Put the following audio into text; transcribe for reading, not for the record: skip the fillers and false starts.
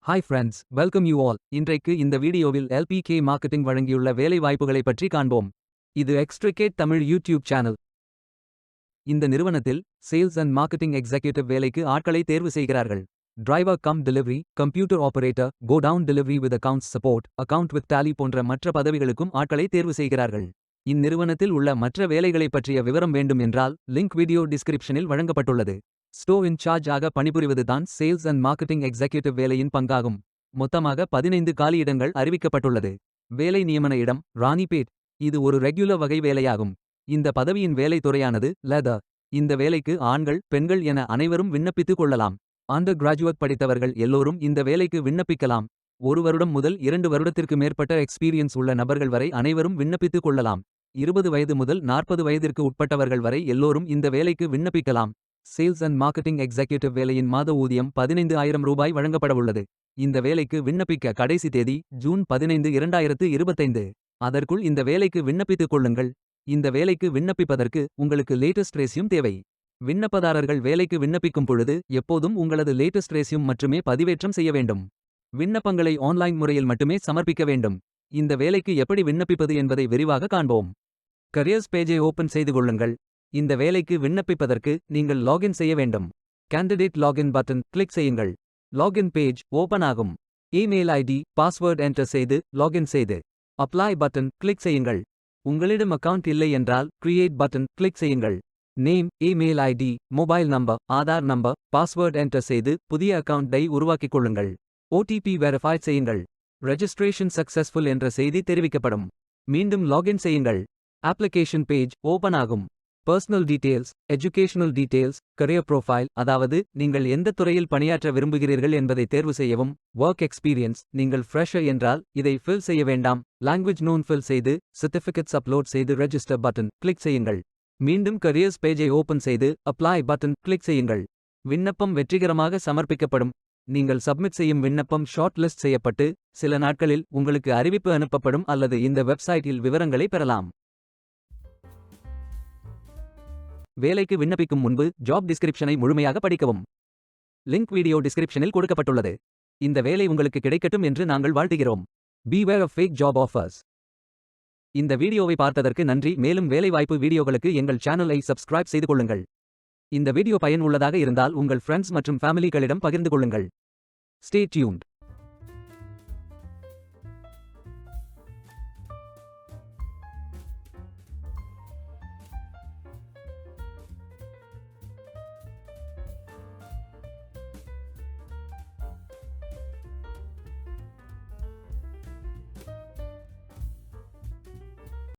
Hi friends, welcome you all. இன்றைக்கு இந்த வீடியோவில் LPK மார்க்கெட்டிங் வழங்கியுள்ள வேலை வாய்ப்புகளை பற்றி காண்போம். இது எக்ஸ்ட்ரிகேட் தமிழ் யூடியூப் சேனல். இந்த நிறுவனத்தில் சேல்ஸ் அண்ட் மார்க்கெட்டிங் எக்ஸிக்யூட்டிவ் வேலைக்கு ஆட்களை தேர்வு செய்கிறார்கள். Driver cum delivery, computer operator, godown delivery with accounts support, account with Tally போன்ற மற்ற பதவிகளுக்கும் ஆட்களை தேர்வு செய்கிறார்கள். இந்நிறுவனத்தில் உள்ள மற்ற வேலைகளை பற்றிய விவரம் வேண்டும் என்றால் லிங்க் வீடியோ டிஸ்கிரிப்ஷனில் வழங்கப்பட்டுள்ளது. ஸ்டோர் இன்சார்ஜ் ஆக பணிபுரிவது தான் சேல்ஸ் அண்ட் மார்க்கெட்டிங் எக்ஸிக்யூட்டிவ் வேலையின் பங்காகும். மொத்தமாக 15 காலியிடங்கள் அறிவிக்கப்பட்டுள்ளது. வேலை நியமன இடம் ராணிபேட். இது ஒரு ரெகுலர் வகை வேலையாகும். இந்த பதவியின் வேலை துறையானது லெதர். இந்த வேலைக்கு ஆண்கள், பெண்கள் என அனைவரும் விண்ணப்பித்துக் கொள்ளலாம். அண்டர் கிராஜுவேட் படித்தவர்கள் எல்லோரும் இந்த வேலைக்கு விண்ணப்பிக்கலாம். 1 வருடம் முதல் 2 வருடத்திற்கு மேற்பட்ட எக்ஸ்பீரியன்ஸ் உள்ள நபர்கள் வரை அனைவரும் விண்ணப்பித்துக் கொள்ளலாம். 20 வயது முதல் 40 வயதிற்கு உட்பட்டவர்கள் வரை எல்லோரும் இந்த வேலைக்கு விண்ணப்பிக்கலாம். சேல்ஸ் அண்ட் மார்க்கெட்டிங் எக்ஸிக்யூட்டிவ் வேலையின் மாத ஊதியம் 15,000 ரூபாய் வழங்கப்படவுள்ளது. இந்த வேலைக்கு விண்ணப்பிக்க கடைசி தேதி ஜூன் 15, 2025. அதற்குள் இந்த வேலைக்கு விண்ணப்பித்துக் கொள்ளுங்கள். இந்த வேலைக்கு விண்ணப்பிப்பதற்கு உங்களுக்கு லேட்டஸ்ட் ரெஸ்யூம் தேவை. விண்ணப்பதாரர்கள் வேலைக்கு விண்ணப்பிக்கும் பொழுது எப்போதும் உங்களது லேட்டஸ்ட் ரெஸ்யூம் மட்டுமே பதிவேற்றம் செய்ய வேண்டும். விண்ணப்பங்களை ஆன்லைன் முறையில் மட்டுமே சமர்ப்பிக்க வேண்டும். இந்த வேலைக்கு எப்படி விண்ணப்பிப்பது என்பதை விரிவாக காண்போம். கரியர்ஸ் பேஜை ஓபன் செய்து கொள்ளுங்கள். இந்த வேலைக்கு விண்ணப்பிப்பதற்கு நீங்கள் லாகின் செய்ய வேண்டும். கேண்டிடேட் லாகின் பட்டன் கிளிக் செய்யுங்கள். லாகின் பேஜ் ஓபன் ஆகும். இமெயில் ஐடி, பாஸ்வேர்ட் என்டர் செய்து லாகின் செய்து அப்ளை பட்டன் கிளிக் செய்யுங்கள். உங்களிடம் அக்கவுண்ட் இல்லை என்றால் கிரியேட் பட்டன் கிளிக் செய்யுங்கள். Name, email ID, mobile number, Aadhaar number, password enter செய்து புதிய அக்கவுண்டை உருவாக்கிக் கொள்ளுங்கள். OTP வெரிஃபை செய்யுங்கள். ரெஜிஸ்ட்ரேஷன் சக்சஸ்ஃபுல் என்ற செய்தி தெரிவிக்கப்படும். மீண்டும் லாகின் செய்யுங்கள். அப்ளிகேஷன் பேஜ் ஓபன் ஆகும். Personal details, educational details, career profile, அதாவது நீங்கள் எந்த துறையில் பணியாற்ற விரும்புகிறீர்கள் என்பதை தேர்வு செய்யவும். ஒர்க் எக்ஸ்பீரியன்ஸ், நீங்கள் ஃப்ரெஷர் என்றால் இதை ஃபில் செய்ய வேண்டாம். லாங்குவேஜ் நோன் ஃபில் செய்து சர்டிஃபிகேட்ஸ் அப்லோட் செய்து ரெஜிஸ்டர் பட்டன் கிளிக் செய்யுங்கள். மீண்டும் கரியர்ஸ் பேஜை ஓபன் செய்து அப்ளை பட்டன் கிளிக் செய்யுங்கள். விண்ணப்பம் வெற்றிகரமாக சமர்ப்பிக்கப்படும். நீங்கள் சப்மிட் செய்யும் விண்ணப்பம் ஷார்ட் லிஸ்ட் செய்யப்பட்டு சில நாட்களில் உங்களுக்கு அறிவிப்பு அனுப்பப்படும் அல்லது இந்த வெப்சைட்டில் விவரங்களை பெறலாம். வேலைக்கு விண்ணப்பிக்கும் முன்பு ஜாப் டிஸ்கிரிப்ஷனை முழுமையாக படிக்கவும். லிங்க் வீடியோ டிஸ்கிரிப்ஷனில் கொடுக்கப்பட்டுள்ளது. இந்த வேலை உங்களுக்கு கிடைக்கட்டும் என்று நாங்கள் வாழ்த்துகிறோம். Beware of fake job offers. இந்த வீடியோவை பார்த்ததற்கு நன்றி. மேலும் வேலைவாய்ப்பு வீடியோகளுக்கு எங்கள் சேனலை சப்ஸ்கிரைப் செய்து கொள்ளுங்கள். இந்த வீடியோ பயன் உள்ளதாக இருந்தால் உங்கள் ஃப்ரெண்ட்ஸ் மற்றும் ஃபேமிலிகளிடம் பகிர்ந்து கொள்ளுங்கள். Stay tuned.